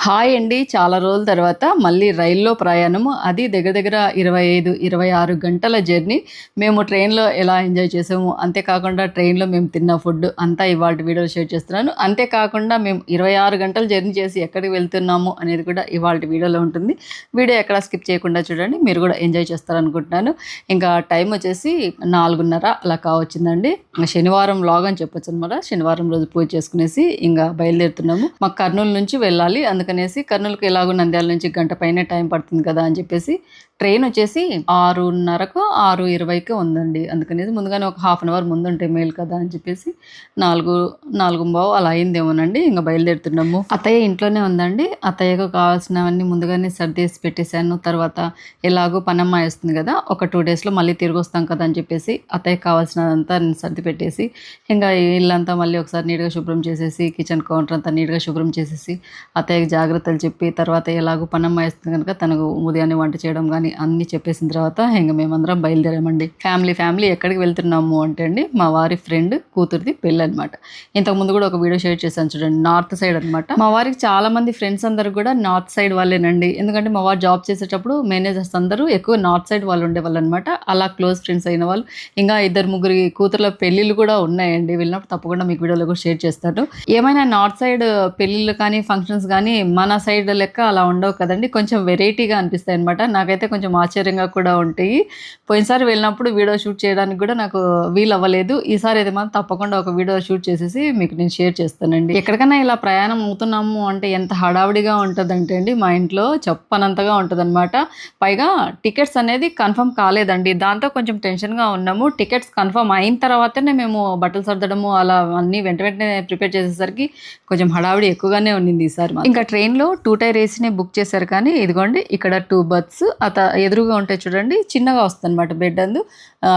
Hi అండి. చాలా రోజుల తర్వాత మళ్ళీ రైల్లో ప్రయాణము. అది దగ్గర దగ్గర 25, 26 గంటల జర్నీ. మేము ట్రైన్‌లో ఎలా ఎంజాయ్ చేసాము, అంతేకాకుండా ట్రైన్‌లో మేము తిన్న ఫుడ్ అంతా ఇవాల్టి వీడియోలో షేర్ చేస్తున్నాను. అంతేకాకుండా మేము 26 గంటలు జర్నీ చేసి ఎక్కడికి వెళ్తున్నాము అనేది కూడా ఇవాల్టి వీడియోలో ఉంటుంది. వీడియో ఎక్కడ స్కిప్ చేయకుండా చూడండి. మీరు కూడా ఎంజాయ్ చేస్తారనుకుంటున్నాను. ఇంకా టైం వచ్చేసి 4:30 అలా కావచ్చిందండి. శనివారం వ్లాగ్ అని చెప్పొచ్చు అనమాట. శనివారం రోజు పూజ చేసుకునేసి ఇంకా బయలుదేరుతున్నాము. మాకు కర్నూలు నుంచి వెళ్ళాలి. అందుకనేసి కర్నూలుకి ఎలాగో నంద్యాల నుంచి గంట పైనే టైం పడుతుంది కదా అని చెప్పేసి ట్రైన్ వచ్చేసి 6:30కో 6:20కో ఉందండి. అందుకనేసి ముందుగానే ఒక హాఫ్ అన్ అవర్ ముందు ఉంటే మేలు కదా అని చెప్పేసి 4:15 అలా అయిందేమోనండి. ఇంకా బయలుదేరుతున్నాము. అత్తయ్య ఇంట్లోనే ఉందండి. అత్తయ్యకు కావాల్సినవన్నీ ముందుగానే సర్దేసి పెట్టేశాను. తర్వాత ఎలాగో పనమ్మాయి వస్తుంది కదా, ఒక 2 డేస్లో మళ్ళీ తిరిగి వస్తాం కదా అని చెప్పేసి అత్తయ్యకి కావాల్సినదంతా నేను సర్ది పెట్టేసి ఇంకా ఇల్లంతా మళ్ళీ ఒకసారి నీట్గా శుభ్రం చేసేసి కిచెన్ కౌంటర్ అంతా నీట్గా శుభ్రం చేసేసి అత్తయ్యకి జాగ్రత్తలు చెప్పి తర్వాత ఎలాగో పనమ్మాయి వస్తుంది కనుక తనకు ఉదయాన్నే వంట చేయడం కానీ అన్నీ చెప్పేసిన తర్వాత ఇంకా మేమందరం బయలుదేరామండి. ఫ్యామిలీ ఎక్కడికి వెళ్తున్నాము అంటే అండి, మా వారి ఫ్రెండ్ కూతురిది పెళ్ళి అనమాట. ఇంతకుముందు కూడా ఒక వీడియో షేర్ చేశాను చూడండి, నార్త్ సైడ్ అనమాట. మా వారికి చాలా మంది ఫ్రెండ్స్ అందరు కూడా నార్త్ సైడ్ వాళ్ళేనండి. ఎందుకంటే మా వారు జాబ్ చేసేటప్పుడు మేనేజర్స్ అందరూ ఎక్కువ నార్త్ సైడ్ వాళ్ళు ఉండేవాళ్ళు అనమాట. అలా క్లోజ్ ఫ్రెండ్స్ అయిన వాళ్ళు ఇంకా 2-3 కూతుర్ల పెళ్ళిళ్ళు కూడా ఉన్నాయండి. వెళ్ళినప్పుడు తప్పకుండా మీకు వీడియోలో కూడా షేర్ చేస్తాను. ఏమైనా నార్త్ సైడ్ పెళ్ళిళ్ళు కానీ ఫంక్షన్స్ కానీ మన సైడ్ లెక్క అలా ఉండవు కదండి, కొంచెం వెరైటీగా అనిపిస్తాయి అనమాట. నాకైతే కొంచెం ఆశ్చర్యంగా కూడా ఉంటాయి. పోయినసారి వెళ్ళినప్పుడు వీడియో షూట్ చేయడానికి కూడా నాకు వీలు అవ్వలేదు. ఈసారి అయితే మాత్రం తప్పకుండా ఒక వీడియో షూట్ చేసేసి మీకు నేను షేర్ చేస్తానండి. ఎక్కడికైనా ఇలా ప్రయాణం అవుతున్నాము అంటే ఎంత హడావుడిగా ఉంటుందంటే అండి, మా ఇంట్లో చెప్పనంతగా ఉంటుందన్నమాట. పైగా టికెట్స్ అనేది కన్ఫర్మ్ కాలేదండి. దాంతో కొంచెం టెన్షన్గా ఉన్నాము. టికెట్స్ కన్ఫర్మ్ అయిన తర్వాతనే మేము బట్టలు సర్దడము అలా అన్నీ వెంటనే ప్రిపేర్ చేసేసరికి కొంచెం హడావుడి ఎక్కువగానే ఉండింది ఈసారి. ఇంకా ట్రైన్లో 2 టైర్ ఏసీనే బుక్ చేశారు. కానీ ఇదిగోండి ఇక్కడ 2 బర్త్స్ ఎదురుగా ఉంటాయి చూడండి, చిన్నగా వస్తుంది అనమాట బెడ్ అందు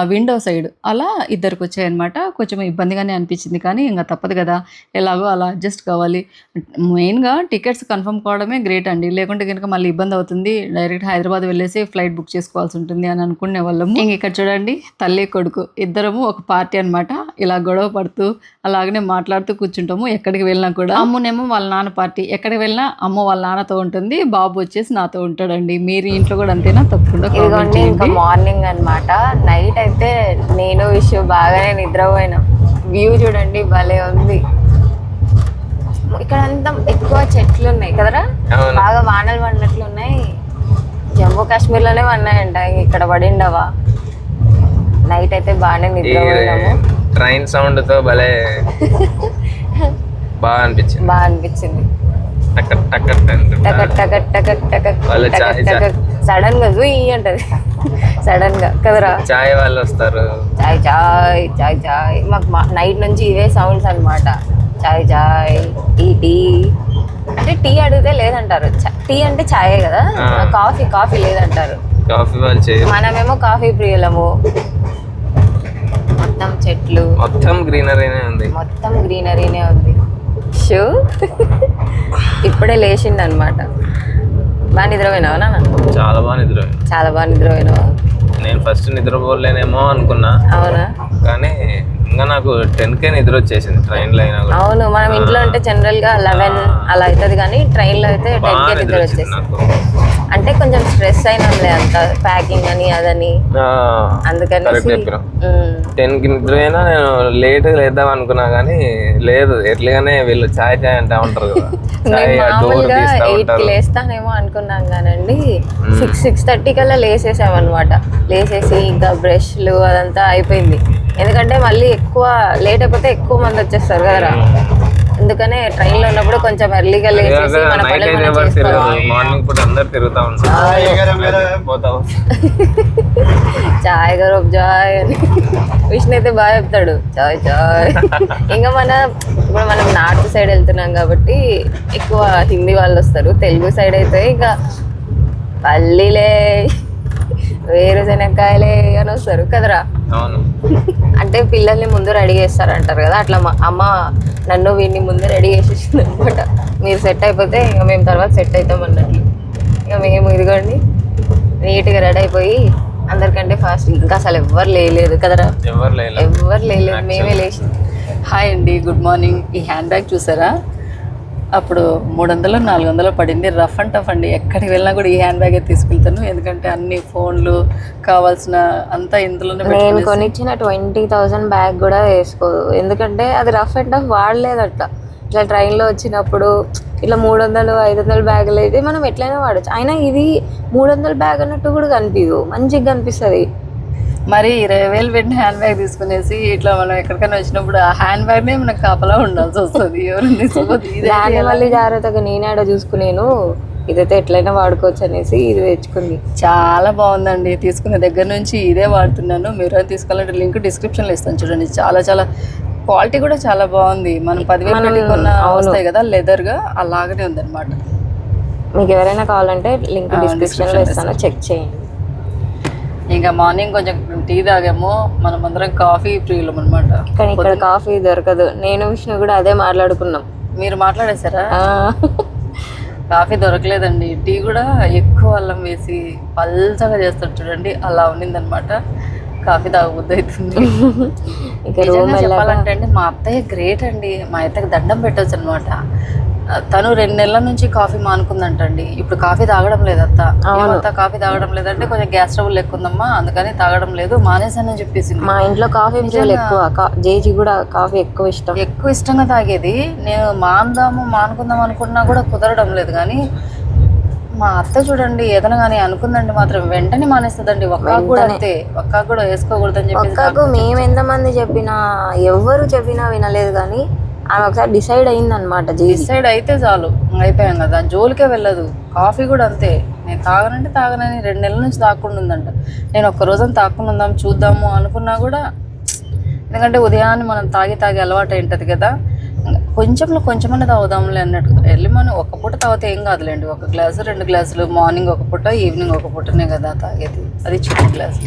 విండో సైడ్. అలా ఇద్దరికి వచ్చాయన్నమాట. కొంచెం ఇబ్బందిగానే అనిపించింది కానీ ఇంకా తప్పదు కదా, ఎలాగో అలా అడ్జస్ట్ కావాలి. మెయిన్గా టికెట్స్ కన్ఫర్మ్ కావడమే గ్రేట్ అండి. లేకుంటే కనుక మళ్ళీ ఇబ్బంది అవుతుంది. డైరెక్ట్ హైదరాబాద్ వెళ్ళేసి ఫ్లైట్ బుక్ చేసుకోవాల్సి ఉంటుంది అని అనుకునే వాళ్ళము. ఇంక ఇక్కడ చూడండి, తల్లి కొడుకు ఇద్దరము ఒక పార్టీ అనమాట. ఇలా గొడవ పడుతూ అలాగనే మాట్లాడుతూ కూర్చుంటాము. ఎక్కడికి వెళ్ళినా కూడా అమ్మునేమో వాళ్ళ నాన్న పార్టీ, ఎక్కడికి వెళ్ళినా అమ్మ వాళ్ళ నాన్నతో ఉంటుంది, బాబు వచ్చేసి నాతో ఉంటాడండి. మీరు ఇంట్లో కూడా అంతేనా? తప్పకుండా. ఇంకా మార్నింగ్ అనమాట. నైట్ అయితే నేను విషయం బాగానే నిద్రపోయినా. వ్యూ చూడండి భలే ఉంది. ఇక్కడ అంతా ఎక్కువ చెట్లు ఉన్నాయి కదరా, బాగా వానలు పడినట్లు ఉన్నాయి. జమ్మూ కాశ్మీర్ లోనే పడినాయంట, ఇక్కడ పడిండవా. నైట్ అయితే బాగానే నిద్రపోయినాము. ట్రైన్ సౌండ్ తో భలే బాగా అనిపించింది. సడన్ గా జూయి అంటది, సడన్ గా కదరా. చాయ్ వాళ్ళు వస్తారు, చాయ్ చాయ్ చాయ్ చాయ్. మాకు నైట్ నుంచి ఇవే సౌండ్స్ అనమాట. చాయ్ చాయ్, టీ అంటే టీ అడిగితే లేదంటారు. టీ అంటే చాయే కదా, కాఫీ లేదంటారు. మనమేమో కాఫీ ప్రియులము. మొత్తం చెట్లు, మొత్తం గ్రీనరీనే ఉంది. షూ ఇప్పుడే లేచిండు అనమాట. బాగా నిద్రపోయినావా నాన్న? చాలా బాగా నిద్రపోయినావా? నేను ఫస్ట్ నిద్రపోలేనేమో అనుకున్నా. అవునా? కానీ ఇంకా నాకు 10కే నిద్ర వచ్చేసింది ట్రైన్ లో అయినా. అవును, మనం ఇంట్లో అంటే జనరల్ గా 11 అలా అవుతుంది, కానీ ట్రైన్ లో అయితే 10కే నిద్ర వచ్చేసింది. అంటే కొంచెం స్ట్రెస్ అయినాంలే, అంత ప్యాకింగ్ అని అదని, అందుకని 10కి నిద్ర అయినా నేను లేట్ లేద్దాం అనుకున్నా కానీ లేదు, ఎట్లుగానే వీళ్ళు చాయ్ అంటా ఉంటారు కదా. మామూలుగా 8కి లేస్తానేమో అనుకున్నాం కానండి, 6:30 కల్లా లేసేసామన్నమాట. లేసేసి ఇంకా బ్రష్లు అదంతా అయిపోయింది. ఎందుకంటే మళ్ళీ ఎక్కువ లేట్ అయిపోతే ఎక్కువ మంది వచ్చేస్తారు కదరా. అందుకనే ట్రైన్ లో ఉన్నప్పుడు కొంచెం ఎర్లీగా లేచేసి మన మార్నింగ్ పూట అందరు తిరుగుతా ఉంటారు. చాయ్ గారు జాయ్ అని విష్ణు అయితే బాగా చెప్తాడు, చాయ్ చాయ్. ఇంకా ఇప్పుడు మనం నార్త్ సైడ్ వెళ్తున్నాం కాబట్టి ఎక్కువ హిందీ వాళ్ళు వస్తారు. తెలుగు సైడ్ అయితే ఇంకా పల్లీలే, వేరుశనక్కాయలే అని వస్తారు కదరా. అంటే పిల్లల్ని ముందు రెడీ చేస్తారంటారు కదా, అట్లా మా అమ్మ నన్ను వీడిని ముందు రెడీ చేసేసింది అనమాట. మీరు సెట్ అయిపోతే ఇంకా మేము తర్వాత సెట్ అవుతాం అన్నట్లు. ఇక మేము ఇదిగోండి నీట్గా రెడీ అయిపోయి అందరికంటే ఫాస్ట్. ఇంకా అసలు ఎవ్వరు లేలేదు కదరా, ఎవ్వరు లేలేదు, మేమే లేచింది. హాయ్ అండి, గుడ్ మార్నింగ్. ఈ హ్యాండ్ బ్యాగ్ చూసారా, అప్పుడు 300 400 పడింది. రఫ్ అండ్ టఫ్ అండి. ఎక్కడికి వెళ్ళినా కూడా ఈ హ్యాండ్ బ్యాగే తీసుకెళ్తాను, ఎందుకంటే అన్ని ఫోన్లు కావాల్సిన అంతా ఇందులోనే నేను కొనిచ్చిన 20,000 బ్యాగ్ కూడా వేసుకోదు, ఎందుకంటే అది రఫ్ అండ్ టఫ్ వాడలేదట. ఇట్లా ట్రైన్లో వచ్చినప్పుడు ఇట్లా 300 500 బ్యాగులు అయితే మనం ఎట్లయినా వాడచ్చు. అయినా ఇది 300 బ్యాగ్ అన్నట్టు కూడా కనిపించదు, మంచిగా కనిపిస్తుంది. మరి 20,000 పెట్టిన హ్యాండ్ బ్యాగ్ తీసుకునేసి ఇట్లా మనం ఎక్కడికైనా వచ్చినప్పుడు ఆ హ్యాండ్ బ్యాగ్నే మనకు కాపలా ఉండాల్సి వస్తుంది. ఎవరు తీసుకోవద్దు. దాన్ని మళ్ళీ జాగ్రత్తగా నేనాడ చూసుకునేను, ఇదైతే ఎట్లయినా వాడుకోవచ్చు అనేసి ఇది తెచ్చుకుంది. చాలా బాగుందండి. తీసుకునే దగ్గర నుంచి ఇదే వాడుతున్నాను. మీరు తీసుకోవాలంటే లింక్ డిస్క్రిప్షన్లో ఇస్తాను చూడండి. చాలా చాలా క్వాలిటీ కూడా చాలా బాగుంది. మనం 10,000 కొన్న వస్తాయి కదా లెదర్గా, అలాగనే ఉందన్నమాట. మీకు ఎవరైనా కావాలంటే లింక్ డిస్క్రిప్షన్లో ఇస్తాను, చెక్ చేయండి. ఇంకా మార్నింగ్ కొంచెం టీ తాగాము. మనం అందరం కాఫీ ప్రియులం అనమాట. కానీ ఇక్కడ కాఫీ దొరకదు. నేను విష్ణు కూడా అదే మాట్లాడుకున్నాం. మీరు మాట్లాడేశారా? కాఫీ దొరకలేదండి. టీ కూడా ఎక్కువ అల్లం వేసి పల్చగా చేస్తారు చూడండి, అలా ఉన్నిందనమాట. కాఫీ తాగబుద్ధి అవుతుంది. చెప్పాలంటే అండి, మా అత్తయ్య గ్రేట్ అండి. మా అత్తయ్యకి దండం పెట్టచ్చు అనమాట. తను 2 నెలల నుంచి కాఫీ మానుకుందంటండి. ఇప్పుడు కాఫీ తాగడం లేదు అత్త. కాఫీ తాగడం లేదంటే కొంచెం గ్యాస్ ట్రబుల్ ఎక్కువ ఉందమ్మా, అందుకని తాగడం లేదు, మానేసానని చెప్పేసి. మా ఇంట్లో కాఫీ ఎక్కువ, జేజీ కూడా కాఫీ ఎక్కువ ఇష్టంగా తాగేది. నేను మానుకుందాం అనుకున్నా కూడా కుదరడం లేదు. కానీ మా అత్త చూడండి, ఏదైనా కానీ అనుకుందండి మాత్రం వెంటనే మానేస్తుందండి. ఒక్కకు కూడా అంతే, ఒక్కకు కూడా వేసుకోకూడదని చెప్పి. మేము ఎంతమంది చెప్పినా ఎవరు చెప్పినా వినలేదు, కానీ ఆమె ఒకసారి డిసైడ్ అయిందనమాట. డిసైడ్ అయితే చాలు, అయిపోయాం కదా, జోలికే వెళ్ళదు. కాఫీ కూడా అంతే, నేను తాగనంటే తాగనని 2 నెలల నుంచి తాగకుండా ఉందంట. నేను ఒక్క రోజున తాగకుండా ఉందాం చూద్దాము అనుకున్నా కూడా, ఎందుకంటే ఉదయాన్నే మనం తాగి అలవాటు ఉంటుంది కదా, కొంచెమన్నా తాగుదాంలే అన్నట్టు. ఎర్లీ మార్నింగ్ ఒక పూట తాగితే ఏం కాదులేండి, 1 గ్లాసు 2 గ్లాసులు, మార్నింగ్ ఒక పూట ఈవినింగ్ ఒక పూటనే కదా తాగేది, అది చిన్న గ్లాస్.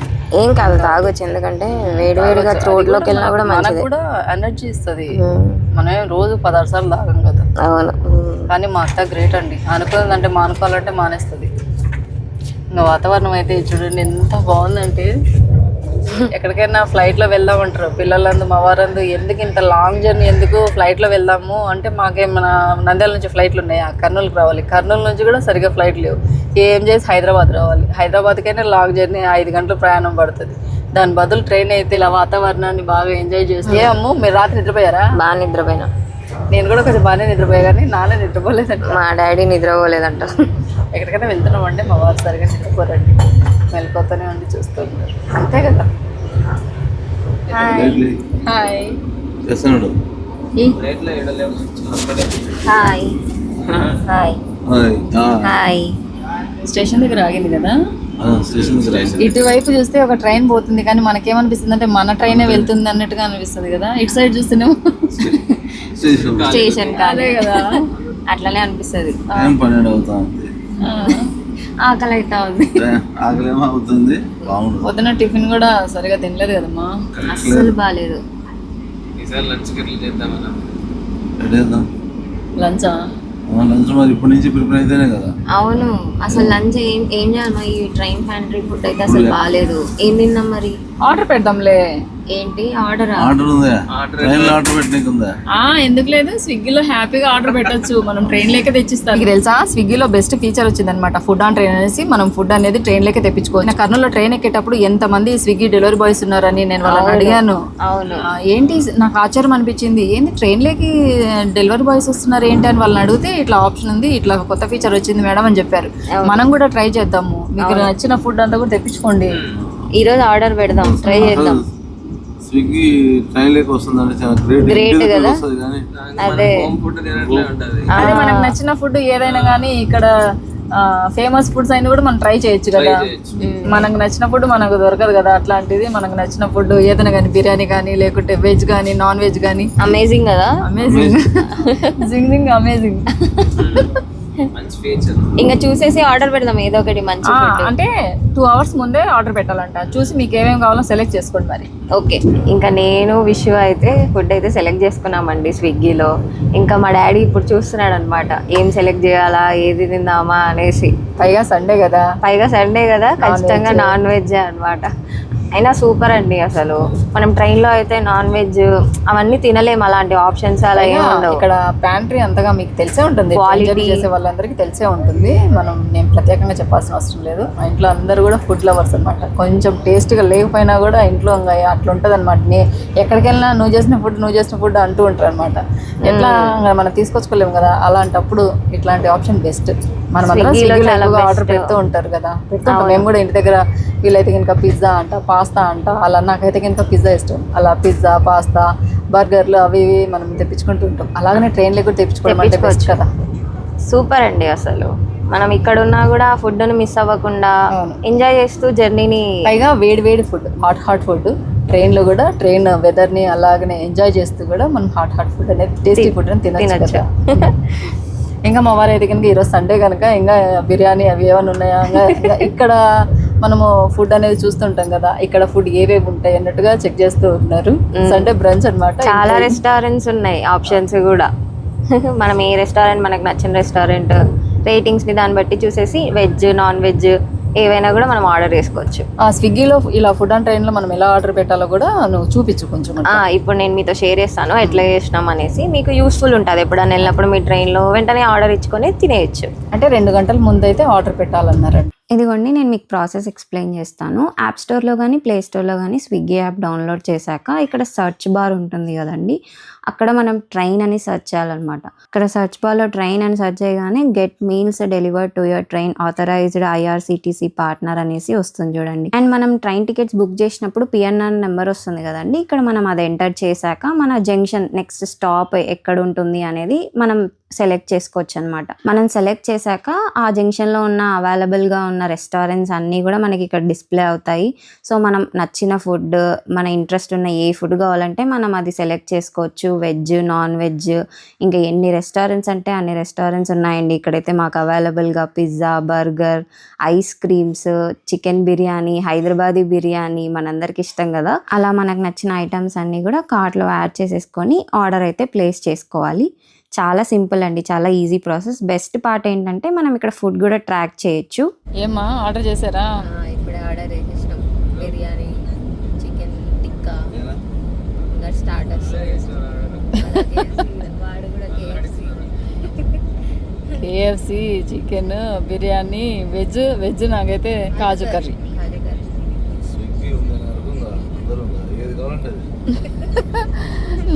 ఏం కాదు, తాగొచ్చు. ఎందుకంటే వేడివేడిగా త్రోట్లోకి వెళ్ళినా కూడా మనకు కూడా ఎనర్జీ ఇస్తుంది. మనం రోజు 16 సార్లు తాగం కదా. అవును. కానీ మా అత్త గ్రేట్ అండి. అనుకున్నదంటే మానుకోవాలంటే మానేస్తుంది. ఇంకా వాతావరణం అయితే చూడండి ఎంత బాగుందంటే, ఎక్కడికైనా ఫ్లైట్లో వెళ్దామంటారు పిల్లలందు మా వారందు. ఎందుకు ఇంత లాంగ్ జర్నీ, ఎందుకు ఫ్లైట్లో వెళ్దాము అంటే, మాకేమన్నా నంద్యాల నుంచి ఫ్లైట్లు ఉన్నాయా, కర్నూలుకి రావాలి, కర్నూలు నుంచి కూడా సరిగ్గా ఫ్లైట్ లేవు, ఏం చేసి హైదరాబాద్ రావాలి, హైదరాబాద్కైనా లాంగ్ జర్నీ 5 గంటలు ప్రయాణం పడుతుంది. దాని బదులు ట్రైన్ అయితే ఇలా వాతావరణాన్ని బాగా ఎంజాయ్ చేస్తే. అమ్మో, మీరు రాత్రి నిద్రపోయారా? బాగా నిద్రపోయినా. నేను కూడా కొంచెం బాగానే నిద్రపోయా, కానీ నాన్న నిద్రపోలేదంట. మా డాడీ నిద్రపోలేదంట. ఎక్కడికైనా వెళ్తున్నామంటే మా వారు సరిగా నిద్రపోరండి, వెళ్ళిపోతూనే ఉండి చూస్తుంటారు, అంతే కదా. Hi hi hi hi hi. Station దగ్గర ఆగింది కదా. ఇటువైపు చూస్తే ఒక ట్రైన్ పోతుంది, కానీ మనకేమనిపిస్తుంది అంటే మన ట్రైనే వెళ్తుంది అన్నట్టుగా అనిపిస్తుంది కదా. ఇటు సైడ్ చూస్తేనేమో స్టేషన్ కాదే కదా, అట్లనే అనిపిస్తుంది. ఆకలి అయితే అవుతుంది. పొద్దున టిఫిన్ కూడా సరిగా తినలేదు కదమ్మా, అస్సలు బాగాలేదు. లంచా? లంచ్ మరి ఇప్పటి నుంచి ప్రిపేర్ అయితేనే కదా. అవును, అసలు లంచ్ ఏం చేయాలి? ఈ ట్రైన్ ప్యాంట్రీ ఫుడ్ అయితే అసలు బాగాలేదు. ఏం తిందాం మరి? ఆర్డర్ పెడదాంలే. ఏంటి ఆర్డర్? ఆర్డర్ ఉందా? ట్రైన్లో ఆర్డర్ పెట్టడానికి ఉందా? ఎందుకు లేదు, స్విగ్గీలో హ్యాపీగా ఆర్డర్ పెట్టచ్చు. మనం ట్రైన్ లేకే తెచ్చిస్తాం. మీకు తెలుసా, స్విగ్గీలో బెస్ట్ ఫీచర్ వచ్చింది అనమాట, ఫుడ్ ఆన్ ట్రైన్ అనేసి. మనం ఫుడ్ అనేది ట్రైన్ లేకే తెప్పించుకోవచ్చు. కర్నూలులో ట్రైన్ ఎక్కేటప్పుడు ఎంతమంది స్విగ్గీ డెలివరీ బాయ్స్ ఉన్నారని నేను వాళ్ళని అడిగాను. అవును, ఏంటి నాకు ఆశ్చర్యం అనిపించింది, ఏంది ట్రైన్ లేకి డెలివరీ బాయ్స్ వస్తున్నారు ఏంటి అని వాళ్ళని అడిగితే, ఇట్లా ఆప్షన్ ఉంది, ఇట్లా కొత్త ఫీచర్ వచ్చింది మేడం అని చెప్పారు. మనం కూడా ట్రై చేద్దాము. మీకు నచ్చిన ఫుడ్ అంతా కూడా తెప్పించుకోండి. ఈ రోజు ఆర్డర్ పెడదాం, ట్రై చేద్దాం. స్విగ్గీ ట్రైన్ లేక వస్తుందంటే చాలా గ్రేట్ కదా. అదే మనకు నచ్చిన ఫుడ్ ఏదైనా కానీ ఇక్కడ ఫేమస్ ఫుడ్స్ అయినా కూడా మనం ట్రై చేయొచ్చు కదా. మనకు నచ్చిన ఫుడ్ మనకు దొరకదు కదా, అట్లాంటిది మనకు నచ్చిన ఫుడ్ ఏదైనా కానీ, బిర్యానీ కానీ, లేకుంటే వెజ్ కానీ, నాన్ వెజ్ కానీ. అమేజింగ్ కదా, అమేజింగ్ అమేజింగ్. ఇంకా చూసేసి ఆర్డర్ పెడదాం ఏదో ఒకటి మంచి. అంటే 2 hours ముందే ఆర్డర్ పెట్టాలంట. చూసి మీకు ఏమేమి కావాలో సెలెక్ట్ చేసుకోండి మరి. ఓకే, ఇంకా నేను విషు అయితే ఫుడ్ అయితే సెలెక్ట్ చేసుకున్నామండి స్విగ్గీలో. ఇంకా మా డాడీ ఇప్పుడు చూస్తున్నాడు అనమాట, ఏం సెలెక్ట్ చేయాలా, ఏది తిందామా అనేసి. పైగా సండే కదా ఖచ్చితంగా నాన్ వెజ్ అనమాట. అయినా సూపర్ అండి. అసలు మనం ట్రైన్ లో అయితే నాన్ వెజ్ అవన్నీ తినలేము, అలాంటి ఆప్షన్స్ అలా ఏమి ఉండవు. ఇక్కడ ప్యాంట్రీ అంతగా మీకు తెలిసే ఉంటుంది, Quality. జర్నీ చేసే వాళ్ళందరికీ తెలిసే ఉంటుంది. నేను ప్రత్యేకంగా చెప్పాల్సిన అవసరం లేదు. మా ఇంట్లో అందరూ కూడా ఫుడ్ లవర్స్ అనమాట. కొంచెం టేస్ట్గా లేకపోయినా కూడా ఇంట్లో ఇంకా అట్లా ఉంటుంది అనమాట. ఎక్కడికి వెళ్ళినా నువ్వు చేసిన ఫుడ్ అంటూ ఉంటారు అనమాట. ఎట్లా ఇంకా మనం తీసుకొచ్చుకోలేము కదా, అలాంటప్పుడు ఇట్లాంటి ఆప్షన్ బెస్ట్. మనం అందరం Swiggy లో స్విగ్గీలో చాలా ఎక్కువగా best. ఆర్డర్ పెడుతూ ఉంటారు కదా, పెడుతుంటాం. మేము కూడా ఇంటి దగ్గర వీళ్ళైతే కనుక పిజ్జా అంట, పాస్తా అంట, అలా నాకైతే కనుక పిజ్జా ఇష్టం. అలా పిజ్జా, పాస్తా, బర్గర్లు అవి ఇవి మనం తెప్పించుకుంటూ ఉంటాం. అలాగనే ట్రైన్లో కూడా తెప్పించుకోవడం అంటే బెస్ట్ కదా. సూపర్ అండి. అసలు మనం ఇక్కడ ఉన్నా కూడా ఫుడ్ ని మిస్ అవ్వకుండా అవును. ఎంజాయ్ చేస్తూ జర్నీని. పైగా వేడి ఫుడ్, హాట్ ఫుడ్. ట్రైన్లో కూడా ట్రైన్ వెదర్ని అలాగనే ఎంజాయ్ చేస్తూ కూడా మనం హాట్ ఫుడ్ అనేది, టేస్టీ ఫుడ్ అని తినచ్చు కదా. ఇంకా మా వారు అయితే కనుక ఈరోజు సండే కనుక ఇంకా బిర్యానీ అవి ఏమైనా ఉన్నాయా, ఇంకా ఇక్కడ మనము ఫుడ్ అనేది చూస్తుంటాం కదా, ఇక్కడ ఫుడ్ ఏవేవి ఉంటాయి అన్నట్టుగా చెక్ చేస్తూ ఉన్నారు. సండే బ్రంచ్ అనమాట. చాలా రెస్టారెంట్స్ ఉన్నాయి, ఆప్షన్స్ కూడా. మనం ఏ రెస్టారెంట్ మనకు నచ్చిన రెస్టారెంట్ రేటింగ్స్ ని దాన్ని బట్టి చూసేసి వెజ్ నాన్ వెజ్ ఏవైనా కూడా మనం ఆర్డర్ చేసుకోవచ్చు. స్విగ్గీలో ఇలా ఫుడ్ అండ్ ట్రైన్లో మనం ఎలా ఆర్డర్ పెట్టాలో కూడా నువ్వు చూపించు కొంచెం. ఇప్పుడు నేను మీతో షేర్ చేస్తాను ఎట్లా చేసినాం అనేసి, మీకు యూస్ఫుల్ ఉంటుంది. ఎప్పుడైనా వెళ్ళినప్పుడు మీ ట్రైన్లో వెంటనే ఆర్డర్ ఇచ్చుకొని తినేయచ్చు. అంటే 2 గంటల ముందు అయితే ఆర్డర్ పెట్టాలన్నారండి. ఇదిగోండి నేను మీకు ప్రాసెస్ ఎక్స్ప్లెయిన్ చేస్తాను. యాప్ స్టోర్లో కానీ ప్లే స్టోర్లో కానీ స్విగ్గీ యాప్ డౌన్లోడ్ చేశాక ఇక్కడ సెర్చ్ బార్ ఉంటుంది కదండి, అక్కడ మనం ట్రైన్ అని సెర్చ్ చేయాలన్నమాట. ఇక్కడ సెర్చ్ బార్లో ట్రైన్ అని సెర్చ్ చేయగానే get meals delivered to your train authorised IRCTC partner అనేసి వస్తుంది చూడండి. అండ్ మనం ట్రైన్ టికెట్స్ బుక్ చేసినప్పుడు పిఎన్ఆర్ నెంబర్ వస్తుంది కదండి, ఇక్కడ మనం అది ఎంటర్ చేశాక మన జంక్షన్ నెక్స్ట్ స్టాప్ ఎక్కడ ఉంటుంది అనేది మనం సెలెక్ట్ చేసుకోవచ్చు అనమాట. మనం సెలెక్ట్ చేశాక ఆ జంక్షన్లో ఉన్న అవైలబుల్గా ఉన్న రెస్టారెంట్స్ అన్నీ కూడా మనకి ఇక్కడ డిస్ప్లే అవుతాయి. సో మనం నచ్చిన ఫుడ్, మన ఇంట్రెస్ట్ ఉన్న ఏ ఫుడ్ కావాలంటే మనం అది సెలెక్ట్ చేసుకోవచ్చు. వెజ్ నాన్ వెజ్ ఇంకా ఎన్ని రెస్టారెంట్స్ అంటే అన్ని రెస్టారెంట్స్ ఉన్నాయండి. ఇక్కడైతే మాకు అవైలబుల్గా pizza, burger, ice creams, chicken biryani, Hyderabadi biryani మనందరికి ఇష్టం కదా, అలా మనకు నచ్చిన ఐటమ్స్ అన్నీ కూడా కార్ట్లో యాడ్ చేసేసుకొని ఆర్డర్ అయితే ప్లేస్ చేసుకోవాలి. చాలా సింపుల్ అండి, చాలా ఈజీ ప్రాసెస్. బెస్ట్ పార్ట్ ఏంటంటే మనం ఇక్కడ ఫుడ్ కూడా ట్రాక్ చేయొచ్చు. ఏమ్మా ఆర్డర్ చేశారా? ఇప్పుడే ఆర్డర్ చేసేసినాం. బిర్యానీ, చికెన్ టిక్కా, ఇంకా స్టార్టర్స్, వాడు కూడా కేఎఫ్సి, చికెన్ బిర్యానీ, వెజ్ నాకైతే కాజు కర్రీ. స్విగ్గీ ఉందని అనుకుందా, అందరూ ఉందా, ఏది కావాలంటే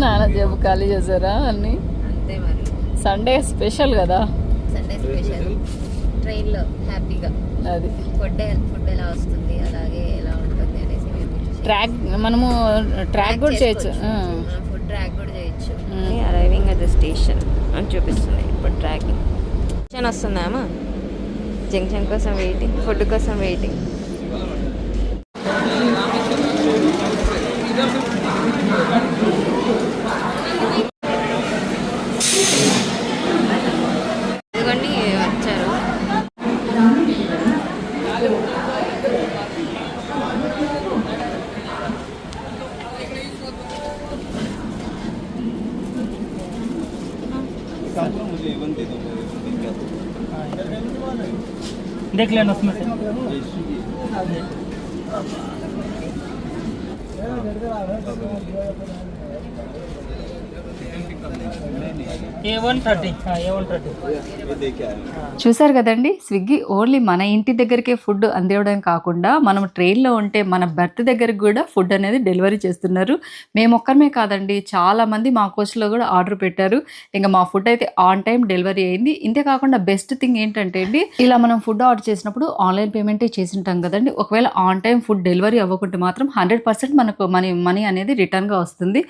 నాన్న జబ్బు ఖాళీ చేశారా అన్నీ? అంతే మరి. సండే స్పెషల్ కదా, సండే స్పెషల్. ట్రైన్లో హ్యాపీగా అది ఫుడ్ ఎలా వస్తుంది, అలాగే ఎలా ఉంటుంది అనేసి మనము ట్రాక్ కూడా చేయొచ్చు. ఫుడ్ ట్రాక్ కూడా చేయొచ్చు. అరైవింగ్ అట్ ద స్టేషన్ అని చూపిస్తుంది. ఇప్పుడు ట్రాకింగ్ జంక్షన్ వస్తుందామా, జంక్షన్ కోసం వెయిటింగ్, ఫుడ్ కోసం వెయిటింగ్. ఇదిగోండి వచ్చారు. देख लेना उसमें से। A130, हाँ A130। చూసారు కదండి, స్విగ్గీ ఓన్లీ మన ఇంటి దగ్గరికే ఫుడ్ అందివ్వడం కాకుండా మనం ట్రైన్లో ఉంటే మన బెర్త్ దగ్గరికి కూడా ఫుడ్ అనేది డెలివరీ చేస్తున్నారు. మేము ఒక్కరమే కాదండి, చాలా మంది మా కోచ్లో కూడా ఆర్డర్ పెట్టారు. ఇంకా మా ఫుడ్ అయితే ఆన్ టైం డెలివరీ అయింది. ఇంతే కాకుండా బెస్ట్ థింగ్ ఏంటంటే అండి, ఇలా మనం ఫుడ్ ఆర్డర్ చేసినప్పుడు ఆన్లైన్ పేమెంటే చేసింటాం కదండి. ఒకవేళ ఆన్ టైం ఫుడ్ డెలివరీ అవ్వకుంటే మాత్రం 100% మనకు మనీ అనేది రిటర్న్గా వస్తుంది.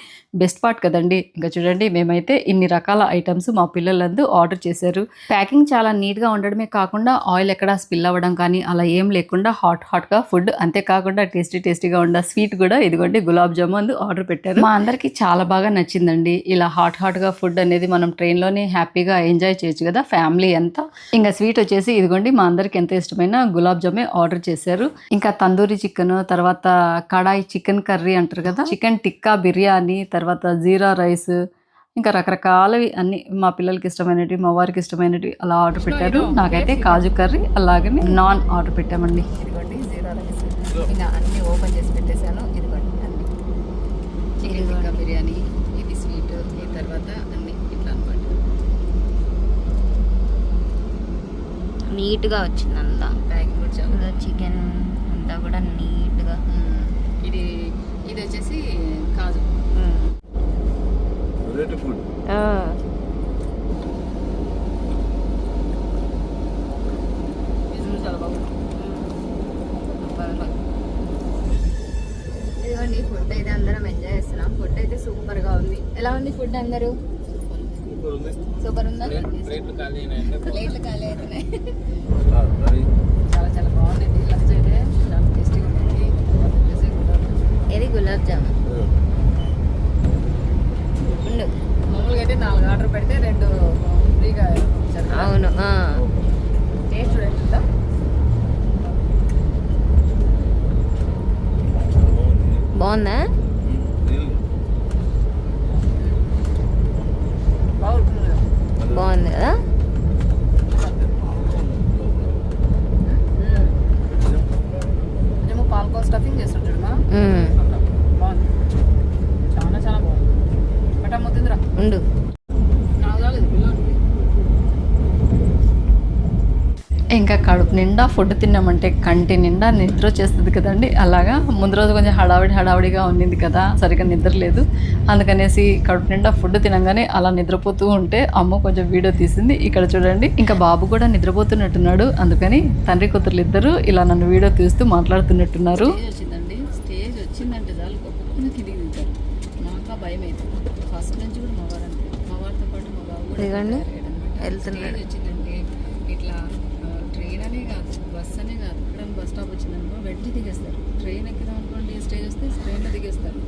బెస్ట్ పార్ట్ కదండి. ఇంకా చూడండి, మేమైతే ఇన్ని రకాల ఐటమ్స్ మా పిల్లలందరూ ఆర్డర్ చేశారు. ప్యాకింగ్ చాలా నీట్గా ఉండడమే కాకుండా ఆయిల్ ఎక్కడ స్పిల్ అవ్వడం కానీ అలా ఏం లేకుండా హాట్గా ఫుడ్, అంతేకాకుండా టేస్టీగా ఉండ స్వీట్ కూడా ఇదిగోండి గులాబ్ జామున్ ఆర్డర్ పెట్టారు. మా అందరికి చాలా బాగా నచ్చిందండి. ఇలా హాట్గా ఫుడ్ అనేది మనం ట్రైన్లోనే హ్యాపీగా ఎంజాయ్ చేయొచ్చు కదా ఫ్యామిలీ అంతా. ఇంకా స్వీట్ వచ్చేసి ఇదిగోండి మా అందరికి ఎంత ఇష్టమైన గులాబ్ జామే ఆర్డర్ చేశారు. ఇంకా తందూరి చికెన్, తర్వాత కడాయి చికెన్ కర్రీ అంటారు కదా, చికెన్ టిక్కా బిర్యానీ, తర్వాత జీరా రైస్, ఇంకా రకరకాలవి అన్ని మా పిల్లలకి ఇష్టమైనవి, మా వారికి ఇష్టమైనవి అలా ఆర్డర్ పెట్టారు. నాకైతే కాజు కర్రీ అలాగనే నాన్ ఆర్డర్ పెట్టామండి. ఇదిగోండి జీరా రైస్. ఇంకా అన్నీ ఓపెన్ చేసి పెట్టేశాను. ఇదిగోండి అన్నీ చికెన్ టిక్కా బిర్యానీ, ఇది స్వీట్, ఈ తర్వాత అన్నీ ఇట్లా అనమాట. నీట్గా వచ్చింది అంతా, ప్యాకింగ్ కూడా చాలా. చికెన్ అంతా కూడా నీట్గా. ఇది వచ్చేసి కాజు. Variety food. చాలా బాగుంది. ఇదిగోండి ఫుడ్ అయితే అందరం ఎంజాయ్ చేస్తున్నాం. ఫుడ్ అయితే సూపర్గా ఉంది. ఎలా ఉంది ఫుడ్ అందరూ? సూపర్ ఉంది. సూపర్ ఉందా? ప్లేట్లు ఖాళీ అయినాయంటే ప్లేట్లు ఖాళీ అవుతున్నాయి. కర్రీ చాలా చాలా బాగుంది. లంచ్ అయితే చాలా టేస్టీగా ఉంది. వచ్చేసి ఇది గులాబ్ జామున్ ఉండు. మామూలుగా అయితే 4 ఆర్డర్ పెడితే 2 ఫ్రీగా ఇచ్చారు. అవును. టేస్ట్ చూడండి. ఉందా? బాగుందా? బాగుంటుంది కదా? బాగుంది కదా. కొంచెం పాలకో స్టఫింగ్ చేస్తుంటాడు మా. మ్మ్. బాగుంది. చాలా చాలా బాగుంది. బట్ అమ్ముతుందిరా. ఉండు. నాకు రాలేదు పిల్లలకి. ఇంకా కడుపు నిండా ఫుడ్ తిన్నామంటే కంటి నిండా నిద్ర వచ్చేస్తుంది కదండి. అలాగా ముందు రోజు కొంచెం హడావిడిగా ఉండింది కదా, సరిగ్గా నిద్ర లేదు. అందుకనేసి కడుపు నిండా ఫుడ్ తినగానే అలా నిద్రపోతూ ఉంటే అమ్మ కొంచెం వీడియో తీసింది. ఇక్కడ చూడండి, ఇంకా బాబు కూడా నిద్రపోతున్నట్టున్నాడు. అందుకని తండ్రి కూతురు ఇద్దరు ఇలా నన్ను వీడియో తీస్తూ మాట్లాడుతున్నట్టున్నారు. స్టేజ్ వచ్చిందంటే చాలు ఒక్కొక్కరికి కిందికి దిగుతారు. నాకు భయం అయితే ఫస్ట్ నుంచి కూడా మగవారంటే మగవారితో పాటు మా బాబు కూడా ఇదిగోండి, వెళ్తున్నాడు. వెళ్తున్నాడు. వచ్చిందంటే ఇట్లా ట్రైన్ అనే కాదు, బస్ అనే కాదు, ఇక్కడ బస్ స్టాప్ వచ్చిందనుకో వెంటనే దిగేస్తారు. ట్రైన్ ఎక్కిదాం అనుకోండి, స్టేజ్ వస్తే ట్రైన్లో దిగేస్తారు.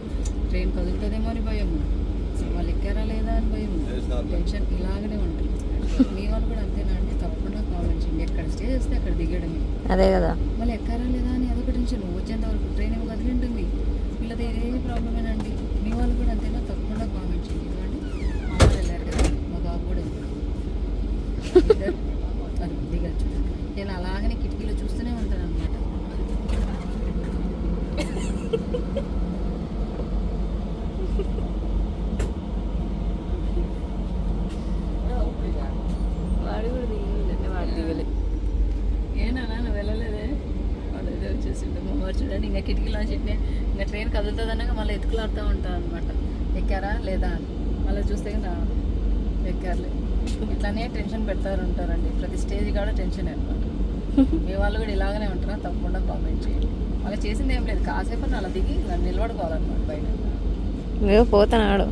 ట్రైన్ కదులుతుందేమో అని భయం, అసలు వాళ్ళు ఎక్కారా లేదా అని భయం, టెన్షన్ ఇలాగనే ఉంటుంది. మీ వాళ్ళు కూడా అంతేనా అండి? తప్పకుండా కామెంట్ చేయండి. ఎక్కడ స్టేజ్ వస్తే అక్కడ దిగడమే. అదే కదా. మళ్ళీ ఎక్కారా లేదా అని అదొక టెన్షన్. వచ్చేంత వరకు ట్రైన్ ఏమో కదిలి ఉంటుంది. వీళ్ళది ఏ ప్రాబ్లమేనండి. మీ వాళ్ళు కూడా అంతేనా? తప్పకుండా కామెంట్ చేయండి. ఎందుకంటే మా వాళ్ళు వెళ్ళారు కదా, మా బాబు కూడా వెళ్తారు. అది దిగచ్చు. నేను అలాగనే కిటికీలో చూస్తూనే ఉంటాను అనమాట. వాడు కూడా దిగలేదండి, వాడు దిగలేదు. ఏనా నువ్వు వెళ్ళలేదే? వాడు ఏదో వచ్చేసిండు. మా వాడు చూడండి, ఇంకా కిటికీలో చెప్పిన ఇంకా ట్రైన్ కదులుతుంది అన్నాక మళ్ళీ ఎత్తుకులాడుతూ ఉంటాను అనమాట. ఎక్కారా లేదా అని మళ్ళీ చూస్తే ఎక్కారులే. ఇట్లానే టెన్షన్ పెడతారు ఉంటారండి. ప్రతి స్టేజ్ కూడా టెన్షన్ అనమాట. మీ వాళ్ళు కూడా ఇలాగనే ఉంటారా? తప్పకుండా కామెంట్ చేయండి. అలా చేసింది ఏం లేదు, కాసేపు అలా దిగి నిలబడుకోవాలన్నమాట బయట. నువ్వు పోతున్నాడు.